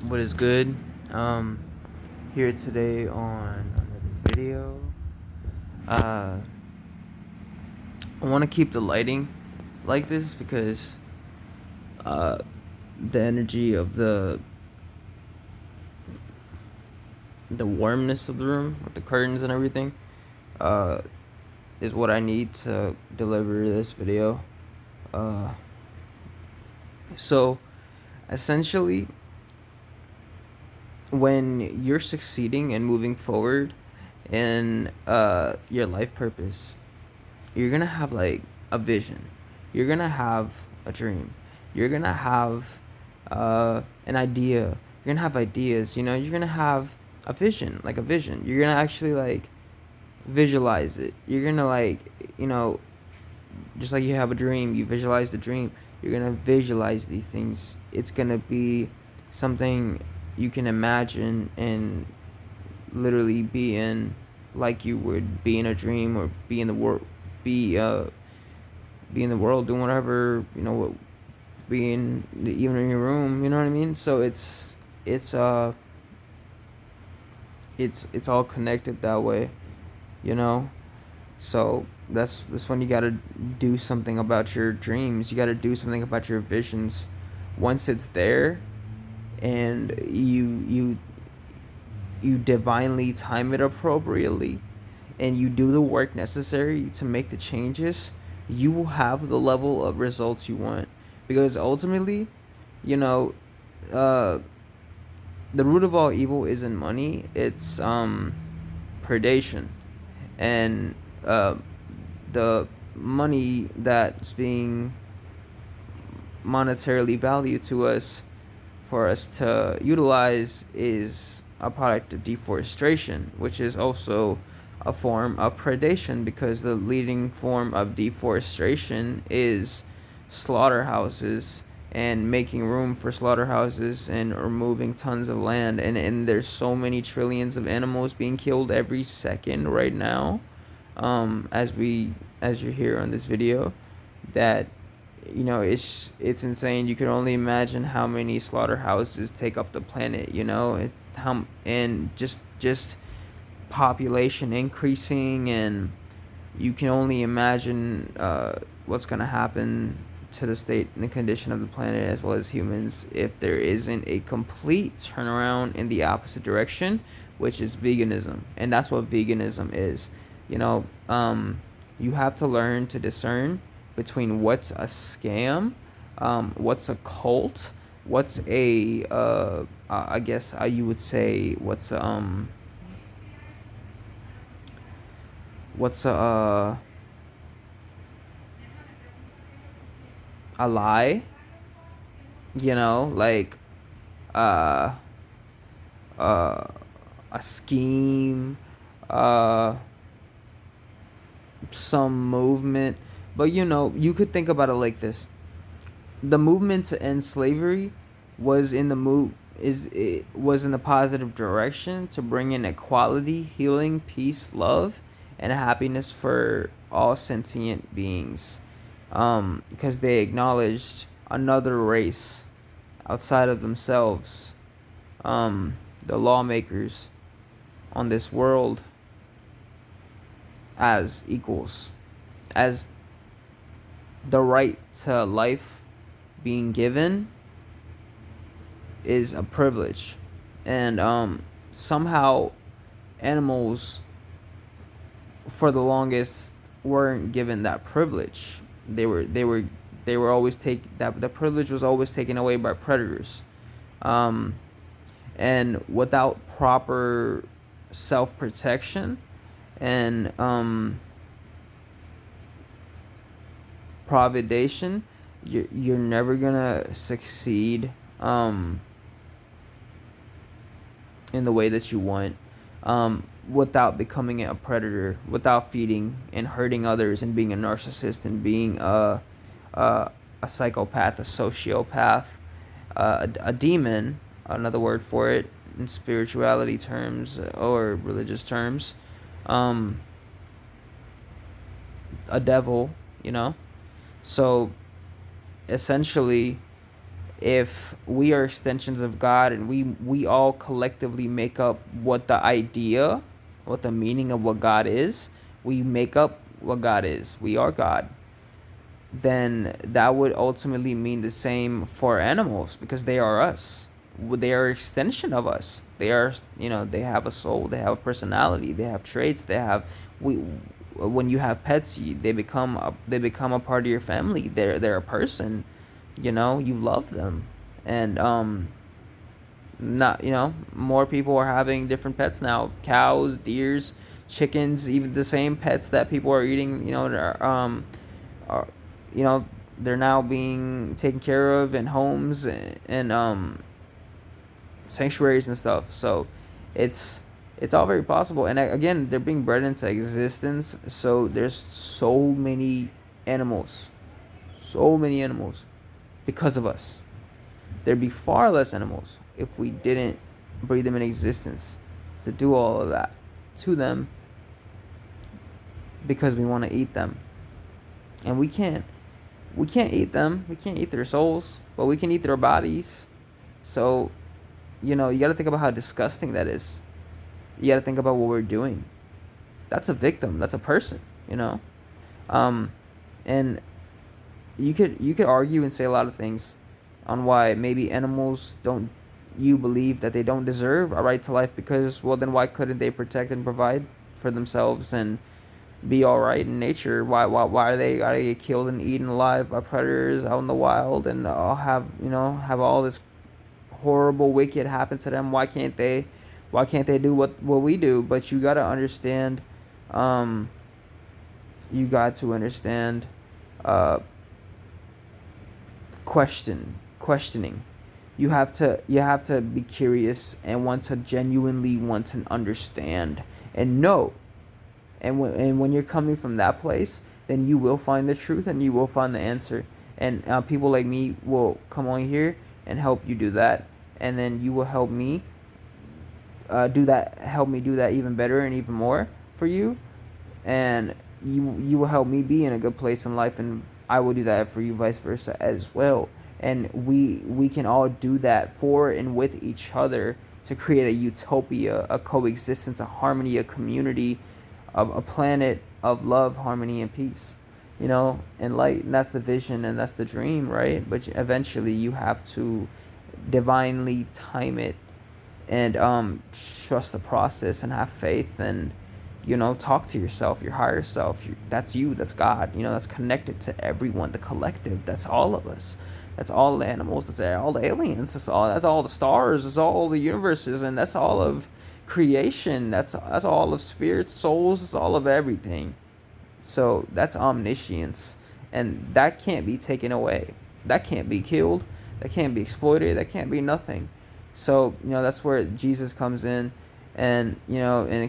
What is good? Um, Here today on another video. Uh, I want to keep the lighting like this because uh, the energy of the warmness of the room with the curtains and everything uh, is what I need to deliver this video. Uh, so essentially, when you're succeeding and moving forward in your life purpose, you're gonna have like a vision, you're gonna have a dream, you're gonna have an idea, you're gonna have ideas, you're gonna have a vision, like a vision. You're gonna actually like visualize it. You're gonna like, you know, just like you have a dream, you visualize the dream. You're gonna visualize these things. It's gonna be something you can imagine and literally be in, like you would be in a dream, or be in the world, be be in the world doing whatever, being even in your room, you know what I mean? So it's uh it's all connected that way, you know. So that's when you got to do something about your dreams. You got to do something about your visions. Once it's there, and you divinely time it appropriately, and you do the work necessary to make the changes, you will have the level of results you want. Because ultimately, you know, uh, the root of all evil isn't money; it's predation, and the money that's being monetarily valued to us for us to utilize is a product of deforestation, which is also a form of predation, because the leading form of deforestation is slaughterhouses, and making room for slaughterhouses and removing tons of land. And there's so many trillions of animals being killed every second right now, as you hear on this video, that it's insane. You can only imagine how many slaughterhouses take up the planet. And just population increasing, and you can only imagine what's gonna happen to the state and the condition of the planet, as well as humans, if there isn't a complete turnaround in the opposite direction, which is veganism. And that's what veganism is. you know you have to learn to discern between what's a scam, what's a cult, what's a I guess you would say what's a lie, like uh uh a scheme, uh some movement. But you could think about it like this: the movement to end slavery was in the move is it was in the positive direction to bring in equality, healing, peace, love, and happiness for all sentient beings, because they acknowledged another race outside of themselves, the lawmakers on this world, as equals, as the right to life being given is a privilege. And somehow animals for the longest weren't given that privilege. They were always that the privilege was always taken away by predators. Um and without proper self-protection and providation, you're never gonna succeed in the way that you want, without becoming a predator, without feeding and hurting others, and being a narcissist, and being a, a psychopath, a sociopath, a demon, another word for it in spirituality terms or religious terms, um, a devil. So essentially, if we are extensions of God and we all collectively make up what the idea, what the meaning of what God is, we make up what God is. We are God. Then that would ultimately mean the same for animals because they are us. They are an extension of us. They are, they have a soul, they have a personality, they have traits, they have we when you have pets, they become a part of your family. They're a person, you love them. And not more people are having different pets now, cows, deers, chickens, even the same pets that people are eating, are, you know they're now being taken care of in homes and sanctuaries and stuff. So it's all very possible, and again, they're being bred into existence. So there's so many animals because of us. There'd be far less animals if we didn't breed them in existence to do all of that to them because we want to eat them. And we can't eat them. We can't eat their souls, but we can eat their bodies. So, you got to think about how disgusting that is. You got to think about what we're doing. That's a victim. That's a person, Um and you could argue and say a lot of things on why maybe animals don't you believe that they don't deserve a right to life because, well, then why couldn't they protect and provide for themselves and be all right in nature? Why are they gotta get killed and eaten alive by predators out in the wild and have all this horrible wicked happen to them? Why can't they do what we do? But um you got to understand uh questioning. You have to be curious and want to genuinely want to understand and know. And when you're coming from that place, then you will find the truth and you will find the answer. And people like me will come on here and help you do that. And then you will help me do that even better and even more for you. And you will help me be in a good place in life, and I will do that for you, vice versa as well. And we can all do that for and with each other to create a utopia, a coexistence, a harmony, a community, a planet of love, harmony, and peace. And light, and that's the vision and that's the dream, right? But eventually you have to divinely time it and trust the process and have faith and talk to yourself, your higher self. That's you, that's God, that's connected to everyone, the collective. That's all of us, that's all the animals, that's all the aliens, that's all the stars, that's all the universes, and that's all of creation. That's all of spirits, souls, it's all of everything. So that's omniscience, and that can't be taken away. That can't be killed. That can't be exploited. That can't be nothing. So that's where Jesus comes in, and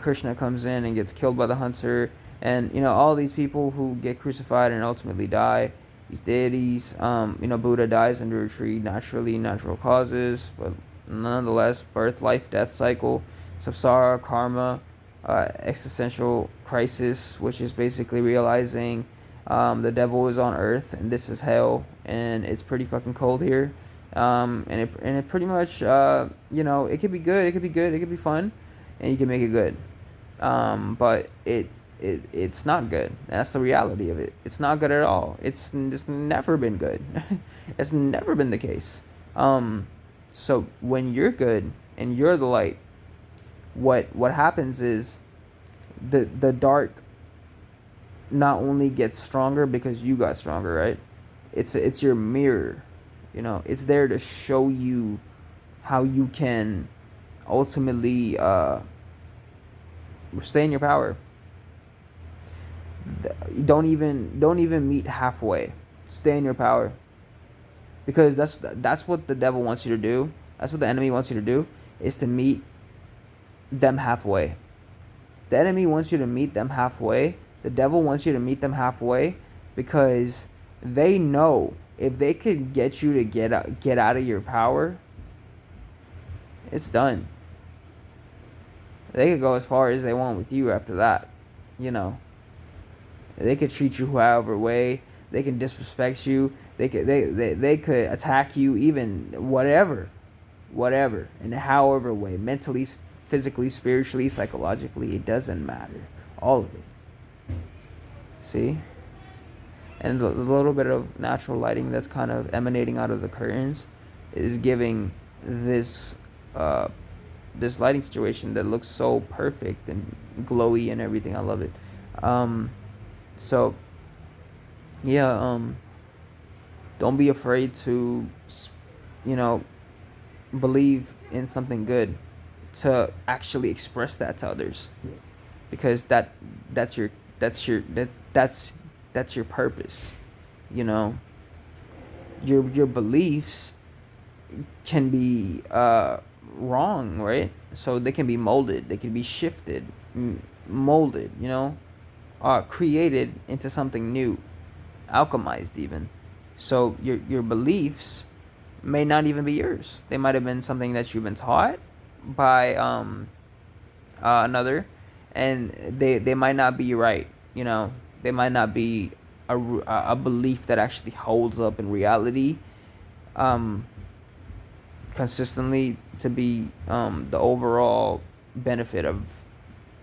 Krishna comes in and gets killed by the hunter, and all these people who get crucified and ultimately die. These deities, Buddha dies under a tree naturally, natural causes, but nonetheless, birth, life, death cycle, samsara, karma, existential crisis, which is basically realizing the devil is on earth and this is hell and it's pretty fucking cold here. And it pretty much it could be good, it could be good, it could be fun, and you can make it good. But it's not good. That's the reality of it. It's not good at all. It's never been good. It's never been the case. So when you're good and you're the light, what happens is the dark not only gets stronger because you got stronger, right? It's your mirror, it's there to show you how you can ultimately stay in your power. Don't even meet halfway. Stay in your power, because that's what the devil wants you to do. That's what the enemy wants you to do, is to meet them halfway. The enemy wants you to meet them halfway. The devil wants you to meet them halfway because they know if they could get you to get out of your power, it's done. They could go as far as they want with you after that. You know, they could treat you however way. They can disrespect you. They could attack you, even whatever, in however way, mentally, physically, spiritually, psychologically. It doesn't matter. All of it. See, and the little bit of natural lighting that's kind of emanating out of the curtains is giving this uh, this lighting situation that looks so perfect and glowy and everything. I love it. Um, so yeah, don't be afraid to, you know, believe in something good, to actually express that to others, because that's your that's your purpose. You know, your beliefs can be wrong, right? So they can be molded, they can be shifted, molded, created into something new, alchemized even. So your beliefs may not even be yours. They might have been something that you've been taught by another, and they might not be right. They might not be a belief that actually holds up in reality, um, consistently, to be the overall benefit of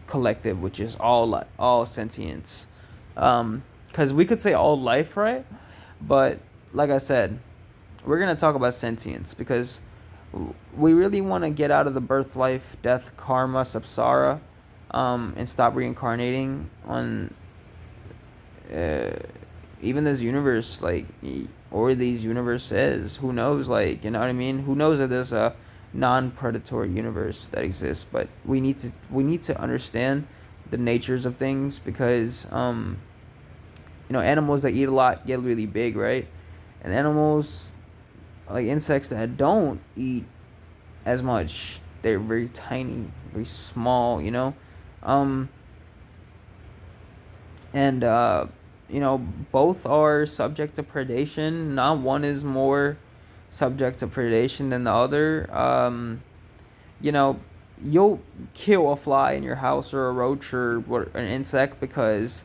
collective, which is all sentience. Because we could say all life, right? But like I said, we're gonna talk about sentience because we really want to get out of the birth, life, death, karma, samsara, and stop reincarnating on uh, even this universe, like, or these universes. Who knows? Like, you know what I mean? Who knows if there's a non-predatory universe that exists? But we need to understand the natures of things, because animals that eat a lot get really big, right? And animals like insects that don't eat as much, they're very tiny, very small, um and both are subject to predation. Not one is more subject to predation than the other. You know, you'll kill a fly in your house, or a roach, or an insect, because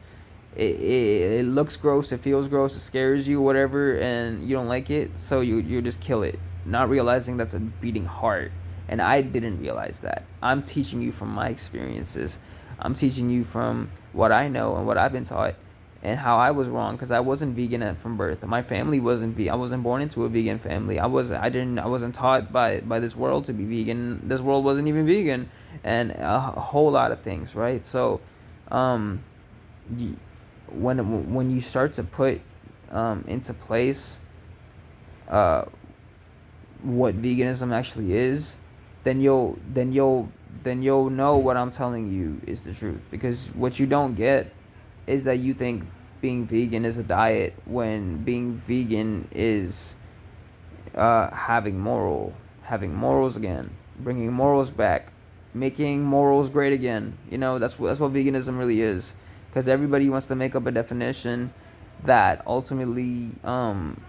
it looks gross, it feels gross, it scares you, whatever, and you don't like it, so you just kill it, not realizing that's a beating heart. And I didn't realize that. I'm teaching you from my experiences. I'm teaching you from what I know and what I've been taught, and how I was wrong, because I wasn't vegan from birth. My family wasn't I wasn't born into a vegan family. I wasn't taught by this world to be vegan. This world wasn't even vegan, and a whole lot of things, right? So um when you start to put into place uh, what veganism actually is, then you'll know what I'm telling you is the truth. Because what you don't get is that you think being vegan is a diet, when being vegan is having morals again, bringing morals back, making morals great again. That's what veganism really is. Because everybody wants to make up a definition that ultimately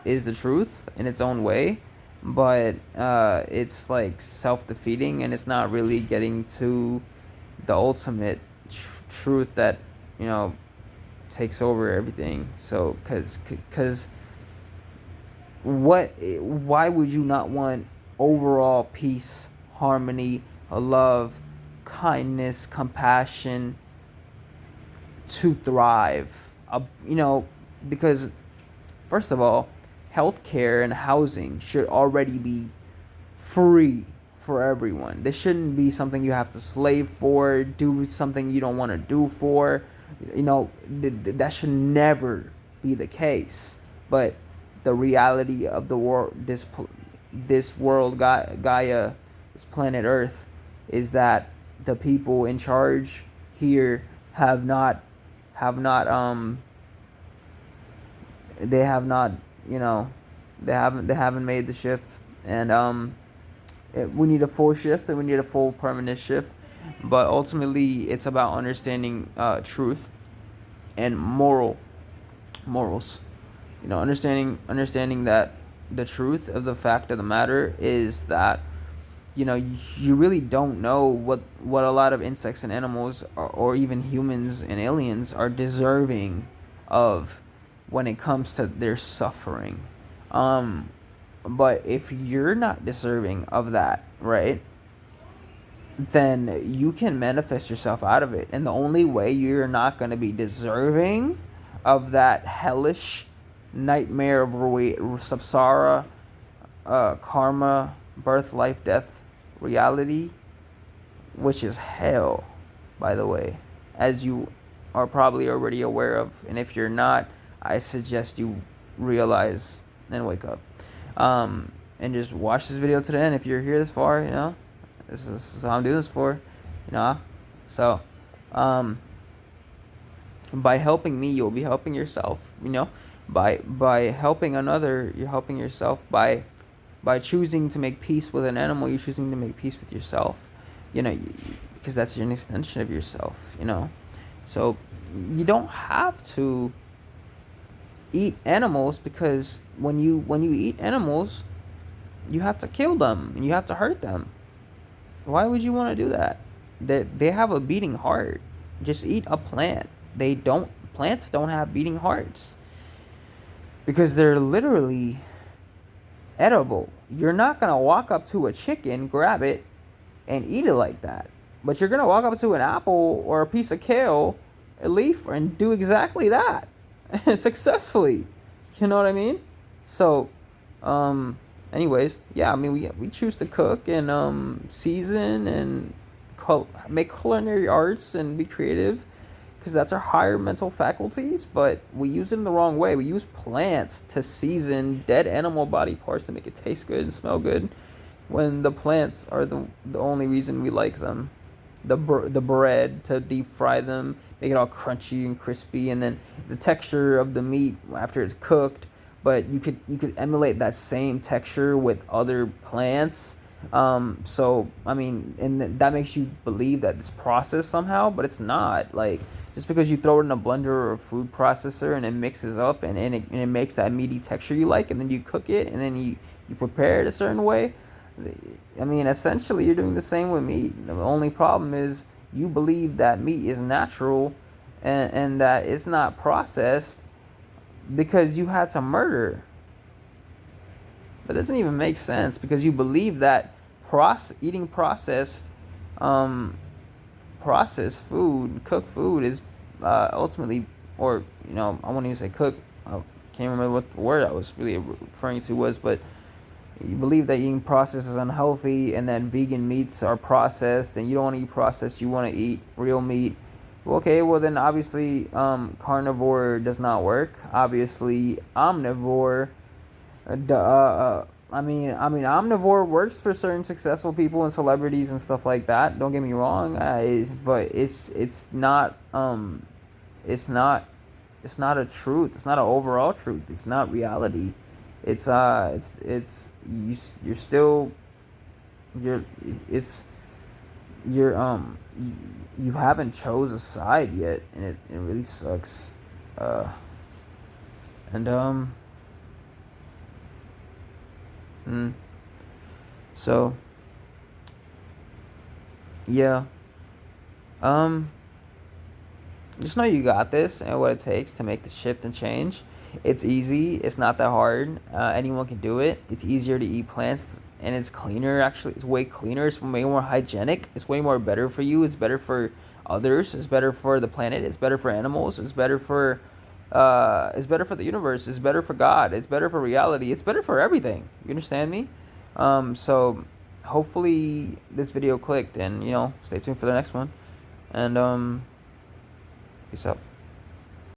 is the truth in its own way, but it's like self-defeating, and it's not really getting to the ultimate truth that you know takes over everything. So, because why would you not want overall peace, harmony, love, kindness, compassion to thrive? Because first of all, healthcare and housing should already be free for everyone. This shouldn't be something you have to slave for, do something you don't want to do for. That should never be the case. But the reality of the world, this world, Gaia, this planet Earth, is that the people in charge here have not they have not you know they haven't made the shift. And we need a full shift, and we need a full permanent shift. But ultimately, it's about understanding truth and morals. Understanding that the truth of the fact of the matter is that you really don't know what a lot of insects and animals, or even humans and aliens, are deserving of when it comes to their suffering. Um, but if you're not deserving of that, right, then you can manifest yourself out of it. And the only way you're not going to be deserving of that hellish nightmare of samsara, karma, birth, life, death, reality, which is hell, by the way, as you are probably already aware of. And if you're not, I suggest you realize and wake up. And just watch this video to the end. If you're here this far, this is what I'm doing this for, you know. So, by helping me, you'll be helping yourself. By helping another, you're helping yourself. By choosing to make peace with an animal, you're choosing to make peace with yourself. Because that's an extension of yourself. So you don't have to eat animals, because when you eat animals, you have to kill them and you have to hurt them. Why would you want to do that? They have a beating heart. Just eat a plant. Plants don't have beating hearts, because they're literally edible. You're not going to walk up to a chicken, grab it, and eat it like that. But you're going to walk up to an apple or a piece of kale, a leaf, and do exactly that successfully. You know what I mean? So, anyways, yeah, I mean, we choose to cook and season and make culinary arts and be creative, because that's our higher mental faculties, but we use it in the wrong way. We use plants to season dead animal body parts to make it taste good and smell good, when the plants are the only reason we like them. The bread, to deep fry them, make it all crunchy and crispy, and then the texture of the meat after it's cooked. But you could emulate that same texture with other plants. So I mean, and that makes you believe that it's processed somehow, but it's not. Like, just because you throw it in a blender or a food processor and it mixes up and it makes that meaty texture you like, and then you cook it and then you prepare it a certain way. I mean, essentially, you're doing the same with meat. The only problem is you believe that meat is natural, and that it's not processed, because you had to murder. That doesn't even make sense, because you believe that eating um, processed food, cooked food is ultimately, or I won't even say cook. I can't remember what the word I was really referring to was, but you believe that eating processed is unhealthy, and that vegan meats are processed, and you don't want to eat processed, you want to eat real meat. Well, okay, well then obviously carnivore does not work. Obviously omnivore, omnivore works for certain successful people and celebrities and stuff like that. Don't get me wrong, but it's not it's not a truth. It's not an overall truth. It's not reality. You're still you're it's you're you haven't chose a side yet, and it really sucks. Uh and mm, so yeah. Um just know you got this and what it takes to make the shift and change. It's easy. It's not that hard. Anyone can do it. It's easier to eat plants, and it's cleaner. Actually, it's way cleaner. It's way more hygienic. It's way more better for you. It's better for others. It's better for the planet. It's better for animals. It's better for the universe. It's better for God. It's better for reality. It's better for everything. You understand me? So hopefully this video clicked, and stay tuned for the next one. And peace out.